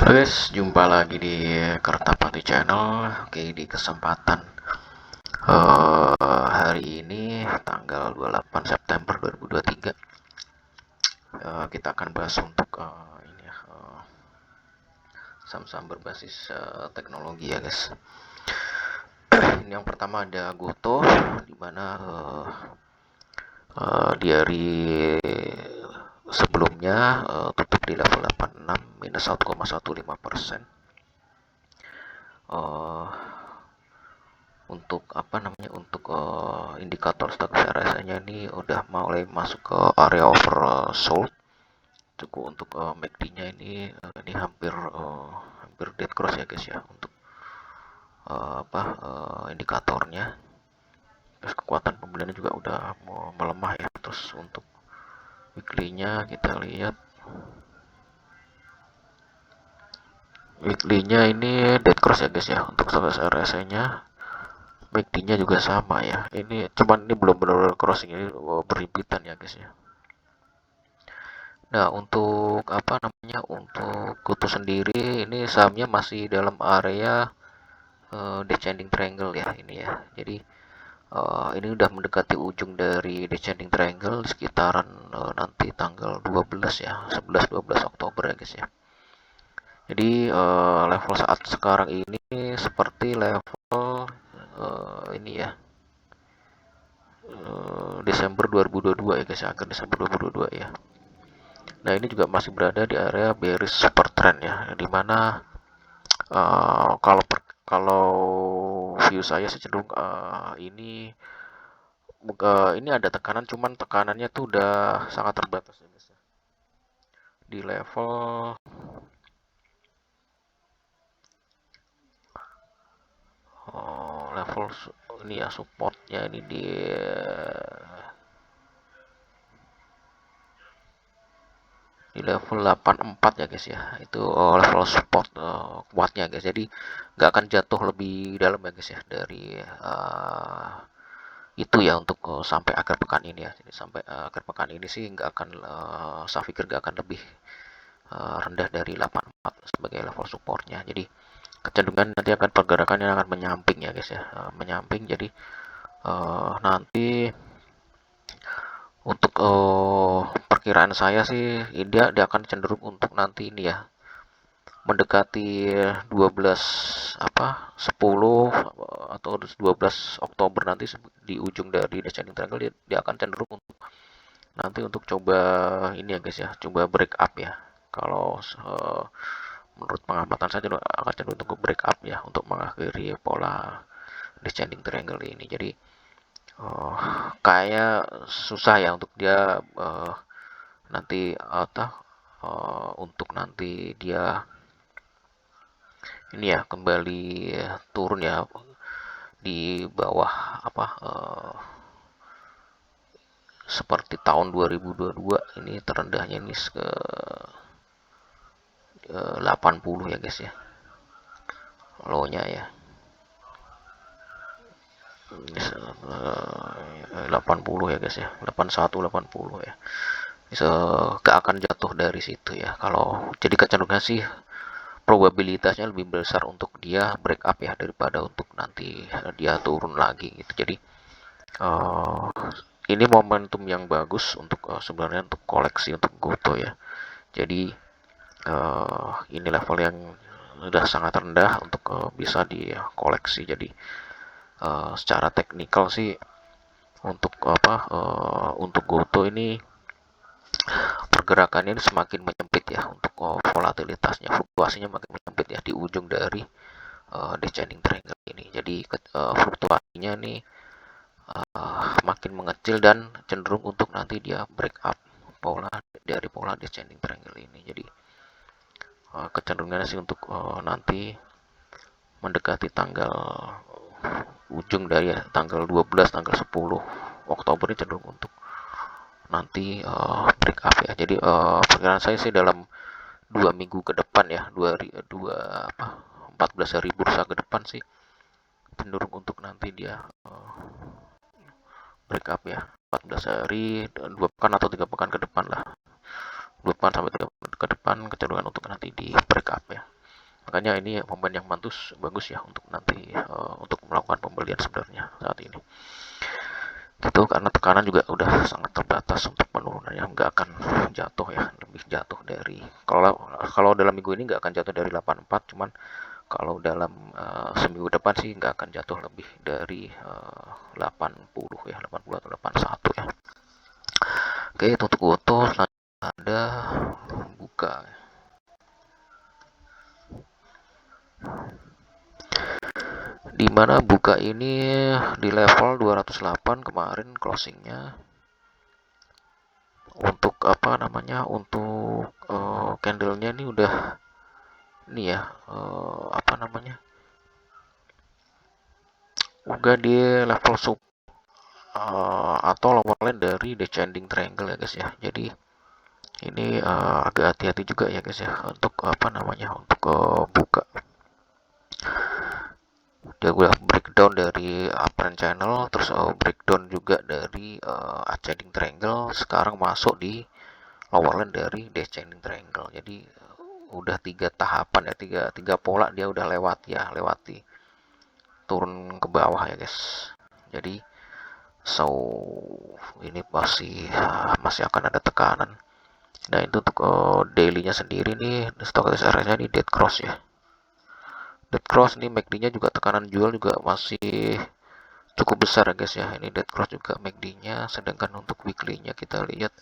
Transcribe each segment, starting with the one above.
Halo guys, jumpa lagi di Kertapati Channel. Oke, di kesempatan hari ini tanggal 28 September 2023, kita akan bahas untuk saham-saham berbasis teknologi ya guys. Ini yang pertama ada Goto, di mana di hari sebelumnya tutup di level 86 minus 1,15%. Untuk indikator status RSI-nya ini udah mulai masuk ke area oversold. Cukup untuk MACD-nya ini hampir dead cross ya guys ya untuk indikatornya. Terus kekuatan pembeliannya juga udah mau melemah ya. Terus untuk weekly-nya kita lihat, weekly-nya ini dead cross ya guys ya untuk status RSI-nya. MACD-nya juga sama ya. Ini cuman ini belum benar-benar crossing, ini berhimpitan ya guys ya. Nah, untuk untuk Goto sendiri ini sahamnya masih dalam area descending triangle ya ini ya. Jadi ini udah mendekati ujung dari descending triangle sekitaran nanti tanggal 12 ya, 11-12 Oktober ya guys ya. Jadi level saat sekarang ini seperti level ini ya, Desember 2022 ya guys ya, akhir Desember 2022 ya. Nah, ini juga masih berada di area bearish super trend ya, dimana kalau view saya sih cenderung ini ada tekanan, cuman tekanannya tuh udah sangat terbatas ya guys ya. Di level ini ya, supportnya ini di level 84 ya guys ya. Itu level support kuatnya guys. Jadi nggak akan jatuh lebih dalam ya guys ya dari itu ya untuk sampai akhir pekan ini ya. Jadi sampai akhir pekan ini sih nggak akan saya pikir nggak akan lebih rendah dari 84 sebagai level supportnya. Jadi kecenderungan nanti akan pergerakannya akan menyamping ya guys ya, menyamping. Jadi nanti untuk perkiraan saya sih dia akan cenderung untuk nanti ini ya mendekati 12 10 atau 12 Oktober nanti di ujung dari descending triangle dia akan cenderung untuk nanti untuk coba ini ya guys ya, coba break up ya. Kalau menurut pengamatan saya akan cenderung untuk break up ya untuk mengakhiri pola descending triangle ini. Jadi kayak susah ya untuk dia nanti untuk nanti dia ini ya kembali turun ya di bawah seperti tahun 2022 ini terendahnya ini ke 80 ya guys ya, low-nya ya. 80 ya guys ya, 81 80 ya. Gak akan jatuh dari situ ya. Kalau jadi kecenderungan sih probabilitasnya lebih besar untuk dia break up ya daripada untuk nanti dia turun lagi gitu. Jadi uh, ini momentum yang bagus untuk sebenarnya untuk koleksi untuk Goto ya. Jadi ini level yang sudah sangat rendah untuk bisa dikoleksi. Jadi secara teknikal sih untuk Goto ini pergerakannya ini semakin menyempit ya untuk volatilitasnya, fluktuasinya makin menyempit ya di ujung dari descending triangle ini. Jadi fluktuasinya nih makin mengecil dan cenderung untuk nanti dia break up pola descending triangle ini. Jadi kecenderungannya sih untuk nanti mendekati tanggal ujung dari ya, tanggal 12 tanggal 10 Oktober ini cenderung untuk nanti break up ya. Jadi perkiraan saya sih dalam 2 minggu ke depan ya, 14 hari bursa ke depan sih cenderung untuk nanti dia break up ya. 14 hari, 2 pekan atau 3 pekan ke depan lah, 2 pekan sampai 3 pekan ke depan kecenderungan untuk nanti di break up ya. Makanya ini momen yang bagus ya untuk nanti untuk melakukan pembelian sebenarnya saat ini. Gitu, karena tekanan juga udah sangat terbatas untuk penurunannya, nggak akan jatuh ya, lebih jatuh dari kalau kalau dalam minggu ini nggak akan jatuh dari 84, cuman kalau dalam seminggu depan sih nggak akan jatuh lebih dari 80 ya, 80 atau 81 ya. Oke, itu untuk goto. Selanjutnya ada buka. Di mana buka ini di level 208 kemarin closingnya. Untuk apa namanya? Untuk candlenya ini udah ini ya, apa namanya? Udah di level sub atau lower line dari descending triangle ya guys ya. Jadi ini agak hati-hati juga ya guys ya untuk apa namanya? Untuk buka. Dia udah breakdown dari uptrend channel, terus breakdown juga dari ascending triangle, sekarang masuk di lower line dari descending triangle. Jadi udah 3 tahapan ya, tiga pola dia udah lewati turun ke bawah ya guys. Jadi so ini masih akan ada tekanan. Nah itu untuk daily-nya sendiri nih, stochastic area-nya di dead cross ya. Dead cross ini MACD-nya juga tekanan jual juga masih cukup besar ya guys ya. Ini dead cross juga MACD-nya, sedangkan untuk weekly-nya kita lihat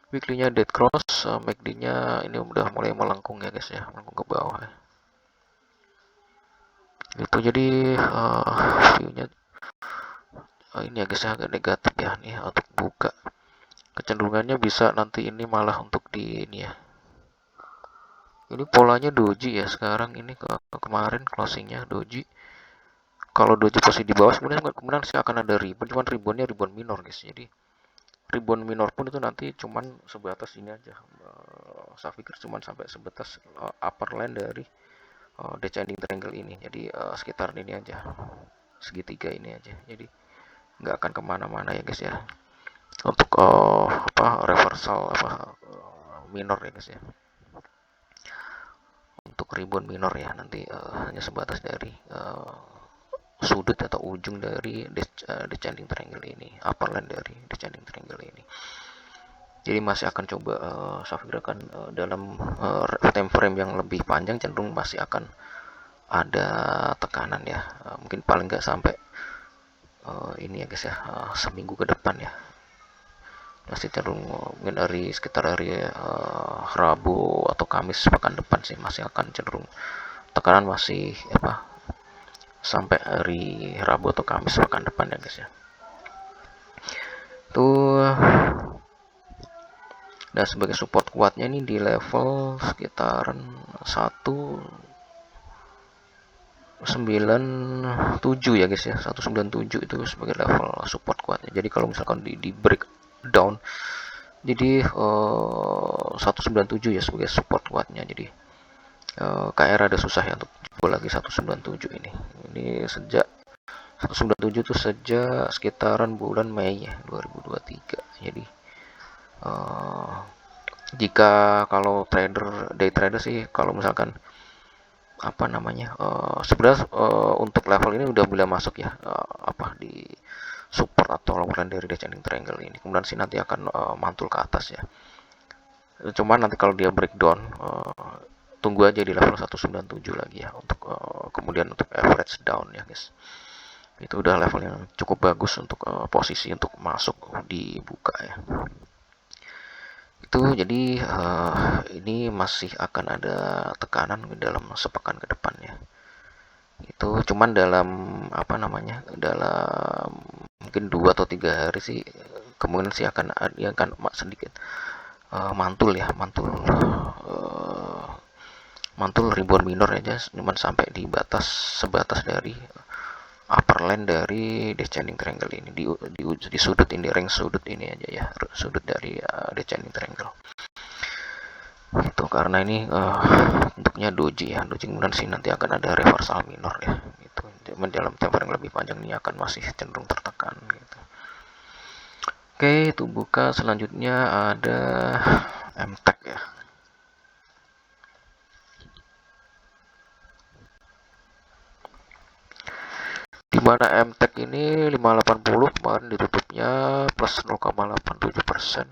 weekly-nya dead cross, MACD-nya ini udah mulai melengkung ya guys ya, melengkung ke bawah ya. Itu jadi view-nya ini ya guys ya, agak negatif ya nih untuk buka. Kecenderungannya bisa nanti ini malah untuk di ini ya. Ini polanya doji ya sekarang ini kemarin closingnya doji. Kalau doji posisi di bawah kemudian sih akan ada rebound, cuman reboundnya rebound minor guys. Jadi rebound minor pun itu nanti cuman sebatas ini aja. Saya pikir cuman sampai sebatas upper line dari descending triangle ini. Jadi sekitar ini aja, segitiga ini aja. Jadi nggak akan kemana-mana ya guys ya. Untuk apa reversal apa minor ya guys ya. Untuk rebound minor ya nanti hanya sebatas dari sudut atau ujung dari descending triangle ini, upper line dari descending triangle ini. Jadi masih akan coba saya pikirkan dalam time frame yang lebih panjang cenderung masih akan ada tekanan ya, mungkin paling nggak sampai ini ya guys ya, seminggu ke depan ya. Masih cenderung mungkin dari sekitar hari Rabu atau Kamis pekan depan sih masih akan cenderung tekanan masih apa sampai hari Rabu atau Kamis pekan depan ya guys ya. Tuh. Dan sebagai support kuatnya ini di level sekitaran 197 ya guys ya, 197 itu sebagai level support kuatnya. Jadi kalau misalkan di breakdown jadi 197 ya sebagai support kuatnya. Jadi KR ada susah ya untuk jebol lagi 197 ini. Ini sejak 197 itu sejak sekitaran bulan Mei ya 2023. Jadi jika kalau day trader sih kalau misalkan apa namanya sebenarnya untuk level ini udah mulai masuk ya apa di support atau lower dari descending triangle ini, kemudian sih nanti akan mantul ke atas ya. Cuman nanti kalau dia breakdown tunggu aja di level 197 lagi ya untuk kemudian untuk average down ya guys. Itu udah level yang cukup bagus untuk posisi untuk masuk di buka ya. Itu jadi ini masih akan ada tekanan dalam sepekan ke depannya. Itu cuman dalam apa namanya dalam mungkin 2 atau 3 hari sih kemungkinan sih akan sedikit mantul ya mantul rebound minor aja cuman sampai di sebatas dari upper line dari descending triangle ini di sudut ini, range sudut ini aja ya, sudut dari descending triangle itu karena ini bentuknya doji ya, doji kemudian sih nanti akan ada reversal minor ya gitu. Dalam tempo yang lebih panjang ini akan masih cenderung tertekan gitu. Oke, itu buka. Selanjutnya ada MTEK ya. Dimana MTEK ini 580 kemarin ditutupnya plus 0,87%.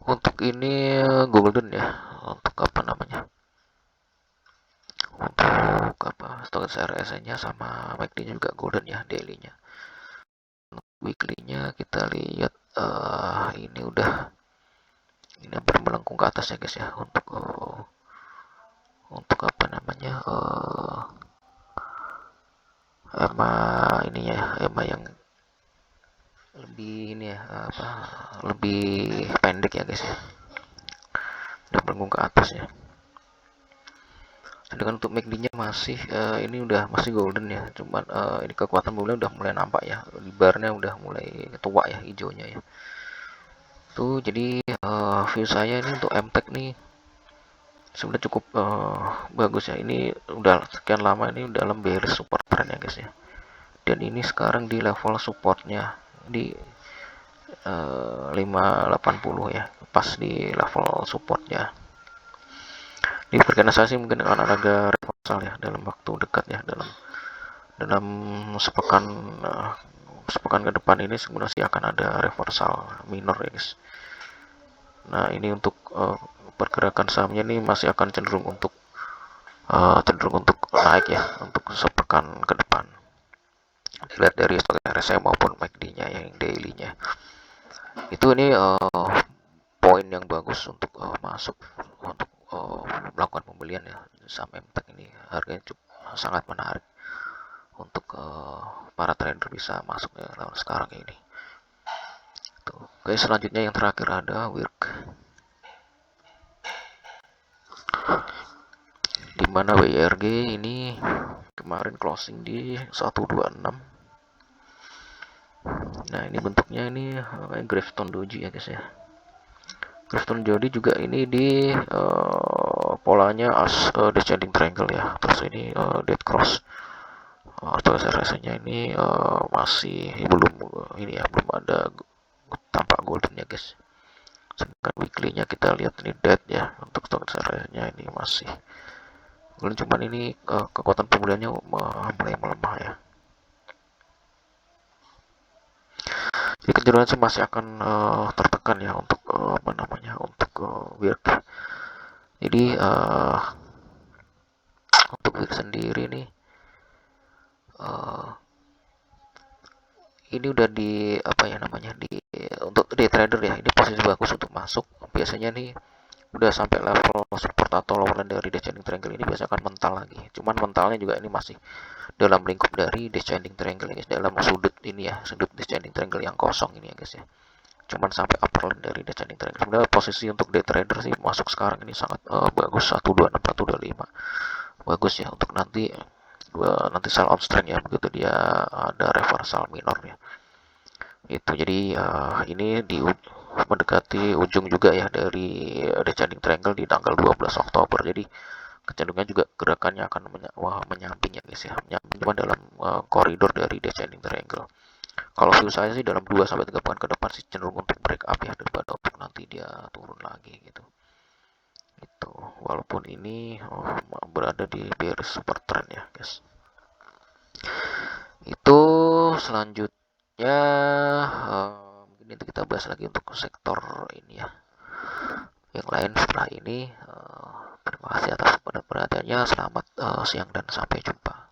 Untuk ini golden ya, untuk apa namanya, untuk apa, stochastic RSI-nya sama MACD juga golden ya, daily-nya. Weekly-nya kita lihat ini udah ini hampir melengkung ke atas ya guys ya, untuk apa namanya, EMA ininya, EMA yang lebih ini ya, apa, lebih pendek ya guys ya, udah melengkung ke atas ya. Sedangkan untuk MACD-nya masih ini udah masih golden ya, cuman ini kekuatan bulan udah mulai nampak ya, di barnya udah mulai tua ya, hijaunya ya. Tuh jadi view saya ini untuk MTEK nih sebenarnya cukup bagus ya. Ini udah sekian lama ini dalam bearish support trend ya guys ya. Dan ini sekarang di level supportnya di 580 ya, pas di level supportnya. Di perkiraan saya sih mungkin akan ada reversal ya dalam waktu dekat ya, dalam dalam sepekan sepekan ke depan ini sebenarnya akan ada reversal minor ya guys. Nah ini untuk pergerakan sahamnya ini masih akan cenderung untuk naik ya untuk sepekan ke depan. Dilihat dari RSI maupun MACD-nya yang daily-nya. Itu ini poin yang bagus untuk masuk untuk melakukan pembelian ya saham MTEK ini. Harganya cukup sangat menarik untuk para trader bisa masuk ya sekarang ini. Tuh. Oke, selanjutnya yang terakhir ada WIRK. Dimana WIRG ini kemarin closing di 126. Nah ini bentuknya ini kayak Gravestone Doji ya guys ya. Gravestone Doji juga ini di polanya as descending triangle ya. Terus ini dead cross. Atau rasanya ini masih belum ini ya, belum ada tampak golden ya guys. Sedangkan weekly-nya kita lihat ini dead ya, untuk stock nya ini masih golden, cuman ini kekuatan pemulihannya mulai melemah ya. Jadi kecenderungan sih masih akan tertekan ya untuk apa namanya, untuk WIRK. Jadi untuk WIRK sendiri nih ini udah di apa ya namanya, di untuk day trader ya, ini posisi bagus untuk masuk. Biasanya nih udah sampai level support atau lower dari descending triangle ini biasanya akan mental lagi. Cuman mentalnya juga ini masih dalam lingkup dari descending triangle ya guys, dalam sudut ini ya, sudut descending triangle yang kosong ini ya guys ya. Cuman sampai upper line dari descending triangle. Sebenarnya posisi untuk day trader sih masuk sekarang ini sangat bagus, 126 125. Bagus ya untuk nanti sell out strength ya, begitu dia ada reversal minor ya. Itu jadi ini mendekati ujung juga ya dari descending triangle di tanggal 12 Oktober. Jadi kecenderungan juga gerakannya akan menyamping ya guys ya, menyamping cuma dalam koridor dari descending triangle. Kalau view saya sih dalam 2 sampai 3 pekan ke depan sih cenderung untuk break up ya, daripada untuk nanti dia turun lagi gitu. Itu walaupun ini berada di bearish super trend ya guys. Itu selanjutnya mungkin nanti kita bahas lagi untuk sektor ini ya, yang lain setelah ini. Terima kasih atas perhatiannya. Selamat siang dan sampai jumpa.